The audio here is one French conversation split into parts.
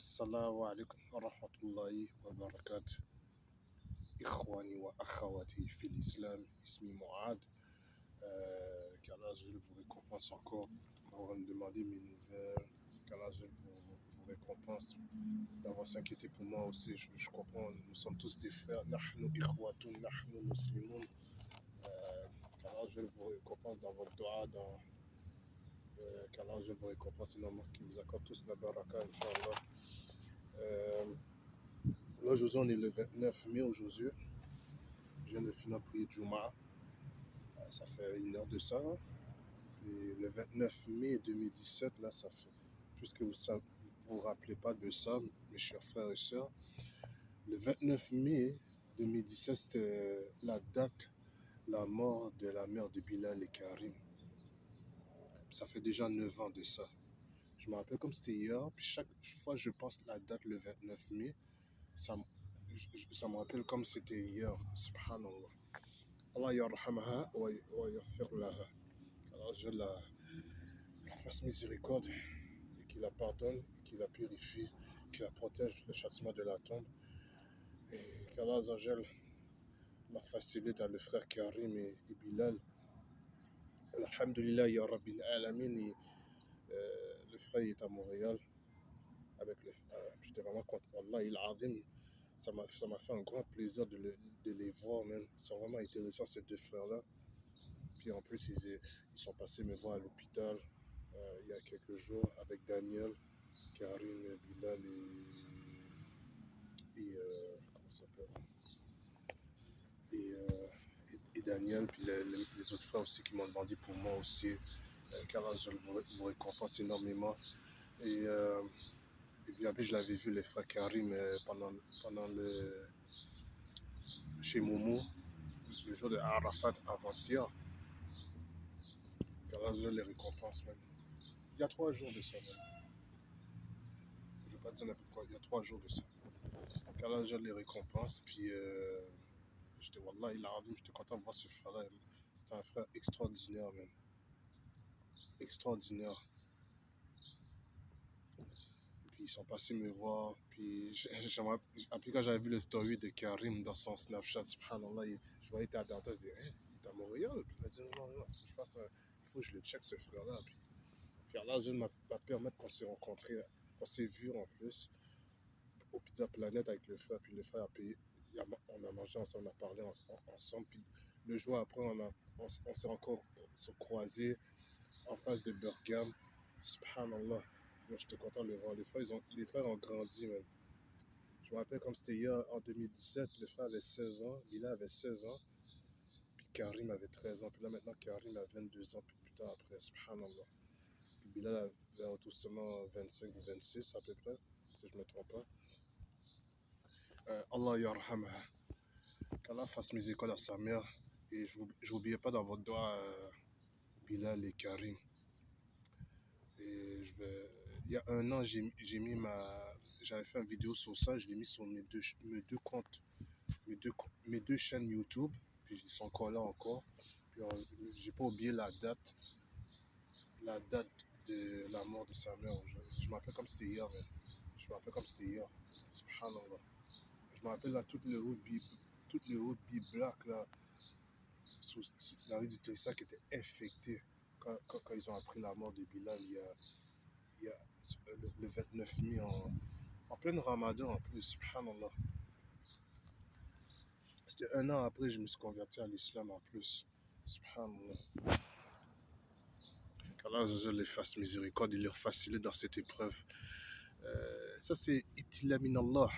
السلام عليكم ورحمة الله وبركاته. إخواني وأخواتي في l'islam, ismi Moad, qu'Allah je vous récompense encore d'avoir demandé mes nouvelles, qu'Allah je vous récompense d'avoir s'inquiété pour moi aussi. Je comprends, nous sommes tous des frères. Nahnu ikhwatun, nahnu muslimun. Qu'Allah je vous récompense dans votre doigt, qu'Allah je vous récompense énormément, qui vous accorde tous la baraka, Inch'Allah. Là, aujourd'hui, on est le 29 mai aujourd'hui. Je viens de finir de prier Juma. Ça fait une heure de ça. Et le 29 mai 2017, là, ça fait. Puisque vous ne vous rappelez pas de ça, mes chers frères et sœurs, le 29 mai 2017, c'était la date, la mort de la mère de Bilal et Karim. Ça fait déjà 9 ans de ça. Je me rappelle comme c'était hier. Puis chaque fois que je pense la date, le 29 mai, ça me rappelle comme c'était hier. Subhanallah. Allah yarhamha wa yaghfir laha. Alors je la fasse miséricorde et qu'il la pardonne, et qu'il la purifie, qu'il la protège le châtiment de la tombe. Et qu'Allah Azawajal la facilite à le frère Karim et Bilal. Alhamdulillah ya Rabbil Alamin. Le frère est à Montréal. J'étais vraiment content. Allah il azim. Ça m'a fait un grand plaisir de les voir, même. C'est vraiment intéressant, ces deux frères-là. Puis en plus, ils sont passés me voir à l'hôpital il y a quelques jours avec Daniel, Karim, Bilal comment ça s'appelle et Daniel, puis les autres frères aussi qui m'ont demandé pour moi aussi. Car je vous récompense énormément. Et puis après, je l'avais vu, les frères Karim, pendant chez Momo, le jour de Arafat avant-hier. Car je les récompense même. Il y a 3 jours de ça même. Je ne vais pas dire n'importe quoi, il y a 3 jours de ça. Car je les récompense, puis j'étais content de voir ce frère-là. C'était un frère extraordinaire même. Extraordinaire. Et puis ils sont passés me voir. Puis après quand j'avais vu le story de Karim dans son Snapchat, subhanallah, je voyais qu'il était à Danton, je disais, il est à Montréal. Puis il a dit non, il faut que je le check ce frère-là. Puis Allah je m'a permis qu'on s'est rencontrés, qu'on s'est vus en plus au Pizza Planet avec le frère. Puis le frère a payé. On a mangé ensemble, on a parlé ensemble. Puis le jour après, on s'est encore croisés en face de Bergame. Subhanallah. J'étais content de les voir. Les frères ont grandi, même. Je me rappelle comme c'était hier, en 2017, le frère avait 16 ans, Bilal avait 16 ans, puis Karim avait 13 ans. Puis là, maintenant, Karim a 22 ans, puis plus tard après, subhanallah. Puis Bilal avait tout seulement 25 ou 26 à peu près, si je ne me trompe pas. Allah yarhamha. Qu'Allah fasse miséricorde à sa mère. Et je n'oubliais pas dans votre doigt Bilal et Karim. Et il y a 1 an, j'avais fait une vidéo sur ça, je l'ai mis sur mes deux comptes, mes deux chaînes YouTube, puis ils sont encore là encore. Puis j'ai pas oublié la date de la mort de sa mère. Je me rappelle comme c'était hier, même. Je me rappelle comme c'était hier. Subhanallah. Je me rappelle là, toute le route Black là, sous la rue du Tessa qui était infectée quand ils ont appris la mort de Bilal il y a le 29 mai en plein Ramadan en plus, subhanallah. C'était 1 an après je me suis converti à l'islam en plus, subhanallah. Qu'Allah les fasse miséricorde et leur facilite dans cette épreuve. Ça c'est Itila minallah,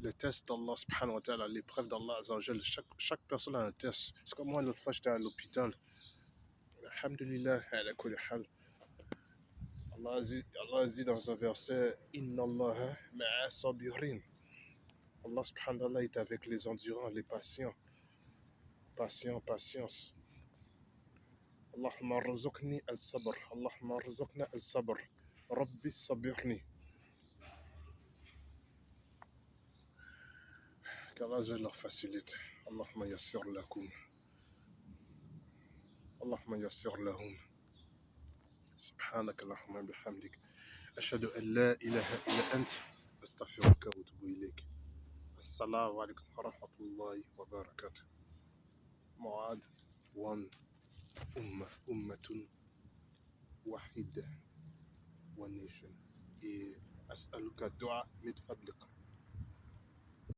le test d'Allah subhanahu wa ta'ala, l'épreuve d'Allah azawajal. Chaque personne a un test. C'est comme moi l'autre fois j'étais à l'hôpital. Alhamdulillah ala kulli hal. Allah a dit dans un verset Inna Allah ma'a sabirin. Allah subhanahu wa ta'ala est avec les endurants, les patients. Patience. Allahumma rzuqni al-sabr. Allahumma rzuqna al-sabr. Rabbi sabirni. Qu'Allah je leur facilite. Allahumma yassir lakum. Allahumma yassir lahum. سبحانك اللهم بحمدك أشهد أن لا إله إلا أنت أستغفرك وأتوب إليك. السلام عليكم ورحمة الله وبركاته. معاذ 1 أمة واحدة one nation. Et أسألك الدعاء من فضلك.